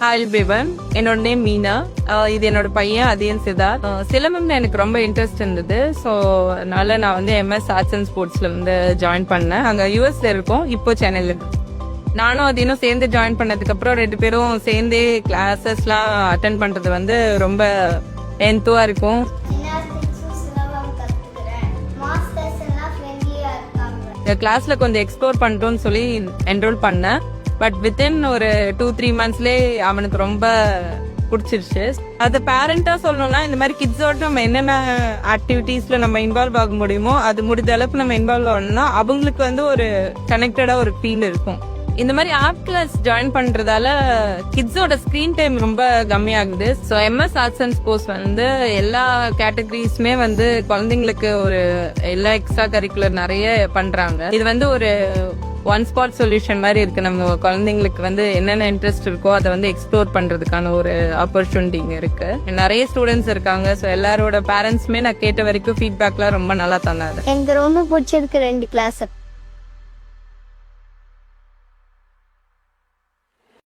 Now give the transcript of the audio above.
Hi பேபன், என்னோட name Meena. இது என்னோட பையன் அதியன் சித்தார்த். சிலம்பம்ல எனக்கு ரொம்ப இன்ட்ரெஸ்ட் இருந்தது. ஸோ அதனால நான் வந்து MS ஆர்ட்ஸ் அண்ட் ஸ்போர்ட்ஸ்ல வந்து ஜாயின் பண்ணேன். அங்கே யூஎஸ்ல இருக்கோம், இப்போ சென்னையில் இருக்கோம். நானும் அதினும் சேர்ந்து ஜாயின் பண்ணதுக்கு அப்புறம் 2 பேரும் சேர்ந்தே கிளாஸஸ்லாம் அட்டென்ட் பண்றது வந்து ரொம்ப என்துவா இருக்கும். இந்த கிளாஸ்ல கொஞ்சம் எக்ஸ்ப்ளோர் பண்ணிட்டோம்னு சொல்லி என்ரோல் பண்ணேன். பட் வித்தின் ஒரு 2-3 மந்த்ஸ்லேயே அவனுக்கு ரொம்ப பிடிச்சிருச்சு. அது பேரண்டா சொல்லணும்னா, இந்த மாதிரி கிட்ஸோட நம்ம என்னென்ன ஆக்டிவிட்டீஸ்ல நம்ம இன்வால்வ் ஆக முடியுமோ அது முடிஞ்ச அளவுக்கு நம்ம இன்வால்வ் ஆகணும்னா அவங்களுக்கு வந்து ஒரு கனெக்டடா ஒரு ஃபீல் இருக்கும். இந்த மாதிரி ஆப் கிளாஸ் ஜாயின் பண்றதால கிட்ஸோட ஸ்கிரீன் டைம் ரொம்ப கம்மியாகுது. So MS arts and sports வந்து எல்லா கேட்டகரிஸுமே வந்து குழந்தைங்களுக்கு ஒரு எல்லா எக்ஸ்ட்ரா கரிக்குலர் நிறைய பண்றாங்க. இது வந்து ஒரு ஒன் ஸ்பாட் சொல்யூஷன் மாதிரி இருக்கு. நம்ம குழந்தைங்களுக்கு வந்து என்னென்ன இன்ட்ரெஸ்ட் இருக்கோ அதை வந்து எக்ஸ்ப்ளோர் பண்றதுக்கான ஒரு ஆப்பர்ச்சுனிட்டி இங்க இருக்கு. நிறைய ஸ்டூடெண்ட்ஸ் இருக்காங்க. ஸோ எல்லாரோட பேரண்ட்ஸுமே நான் கேட்ட வரைக்கும் ஃபீட்பேக்லாம் ரொம்ப நல்லா தந்தாங்க. எனக்கு ரொம்ப பிடிச்சிருக்கு 2 கிளாஸ்.